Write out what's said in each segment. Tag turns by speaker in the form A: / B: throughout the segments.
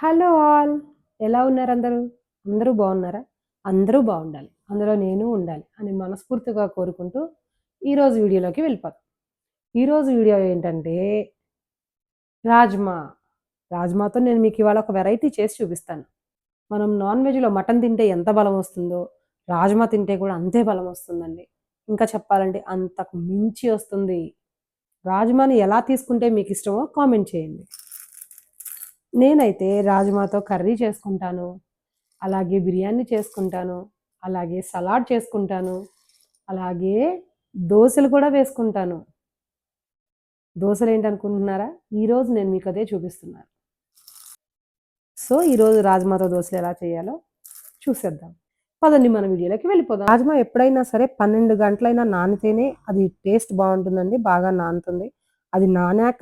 A: Hello all. ఎలా ఉన్నారు అందరూ? అందరూ బాగున్నారా? అందరూ బాగుండాలి. అందులో నేను ఉండాలి అని మనస్ఫూర్తిగా కోరుకుంటూ ఈరోజు వీడియోలోకి వెళ్ళిపోదాం. ఈరోజు వీడియో ఏంటంటే రాజ్మా. రాజ్మాతో నేను మీకు ఇవాళ ఒక వెరైటీ చేసి చూపిస్తాను. మనం నాన్ వెజ్‌లో మటన్ తింటే ఎంత బలం వస్తుందో, రాజ్మా తింటే కూడా అంతే బలం వస్తుందండి. ఇంకా చెప్పాలంటే అంతకు మించి వస్తుంది. రాజ్మాని ఎలా తీసుకుంటే మీకిష్టమో కామెంట్ చేయండి. నేనైతే రాజ్మాతో కర్రీ చేసుకుంటాను. అలాగే బిర్యానీ చేసుకుంటాను. అలాగే సలాడ్ చేసుకుంటాను. అలాగే దోసలు కూడా వేసుకుంటాను. దోసలేంటనుకుంటున్నారా? ఈరోజు నేను మీకదే చూపిస్తున్నాను. సో, ఈరోజు రాజ్మాతో దోసలు ఎలా చేయాలో చూసేద్దాం. పదండి మన వీడియోలోకి వెళ్ళిపోదాం. రాజ్మా ఎప్పుడైనా సరే 12 గంటలైనా నానితేనే అది టేస్ట్ బావుంటుందండి. బాగా నానుతుంది. అది నానాక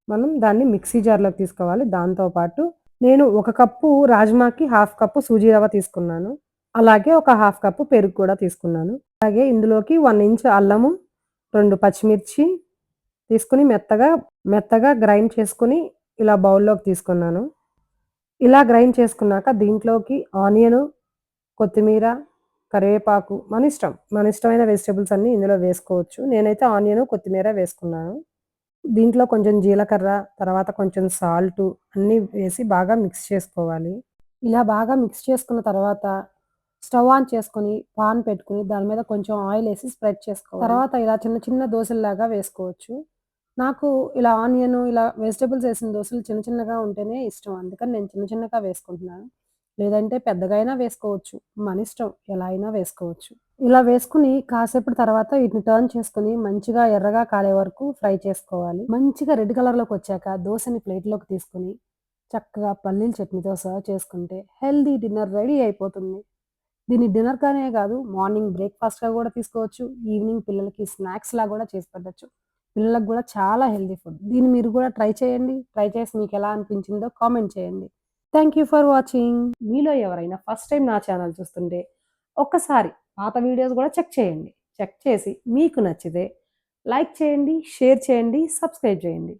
A: మనం దాన్ని మిక్సీ జార్‌లోకి తీసుకోవాలి. దాంతో పాటు నేను 1 కప్పు రాజ్మాకి హాఫ్ కప్పు సూజీ రవ్వ తీసుకున్నాను. అలాగే ఒక హాఫ్ కప్పు పెరుగు కూడా తీసుకున్నాను. అలాగే ఇందులోకి 1 ఇంచ్ అల్లము, 2 పచ్చిమిర్చి తీసుకొని మెత్తగా గ్రైండ్ చేసుకొని ఇలా బౌల్‌లోకి తీసుకున్నాను. ఇలా గ్రైండ్ చేసుకున్నాక దీంట్లోకి ఆనియను, కొత్తిమీర, కరివేపాకు మన ఇష్టం. మన ఇష్టమైన వెజిటబుల్స్ అన్నీ ఇందులో వేసుకోవచ్చు. నేనైతే ఆనియను, కొత్తిమీర వేసుకున్నాను. దీంట్లో కొంచెం జీలకర్ర, తర్వాత కొంచెం సాల్టు అన్నీ వేసి బాగా మిక్స్ చేసుకోవాలి. ఇలా బాగా మిక్స్ చేసుకున్న తర్వాత స్టవ్ ఆన్ చేసుకొని, పాన్ పెట్టుకొని దాని మీద కొంచెం ఆయిలేసి స్ప్రెడ్ చేసుకోవాలి. తర్వాత ఇలా చిన్న చిన్న దోసల్లాగా వేసుకోవచ్చు. నాకు ఇలా ఆనియను, ఇలా వెజిటబుల్స్ ఏసిన దోసలు చిన్న చిన్నగా ఉంటేనే ఇష్టం. అందుకని నేను చిన్న చిన్నగా వేసుకుంటున్నాను. లేదంటే పెద్దగా అయినా వేసుకోవచ్చు. మనిష్టం ఎలా అయినా వేసుకోవచ్చు. ఇలా వేసుకొని కాసేపటి తర్వాత వీటిని టర్న్ చేసుకొని మంచిగా ఎర్రగా కాలే వరకు ఫ్రై చేసుకోవాలి. మంచిగా రెడ్ కలర్‌లోకొచ్చాక దోసని ప్లేట్‌లోకి తీసుకొని చక్కగా పల్లీల చట్నీతో సర్వ్ చేసుకుంటే హెల్తీ డిన్నర్ రెడీ అయిపోతుంది. దీన్ని డిన్నర్‌గానే కాదు మార్నింగ్ బ్రేక్‌ఫాస్ట్‌గా కూడా తీసుకోవచ్చు. ఈవినింగ్ పిల్లలకి స్నాక్స్‌లా కూడా చేసి పెట్టొచ్చు. పిల్లలకు కూడా చాలా హెల్తీ ఫుడ్. దీన్ని మీరు కూడా ట్రై చేయండి. ట్రై చేసి మీకెలా అనిపించిందో కామెంట్ చేయండి. Thank you for watching. మీలో ఎవరైనా ఫస్ట్ టైమ్ నా ఛానల్ చూస్తుంటే ఒక్కసారి పాత వీడియోస్ కూడా చెక్ చేయండి. చెక్ చేసి మీకు నచ్చితే లైక్ చేయండి, షేర్ చేయండి, సబ్స్క్రైబ్ చేయండి.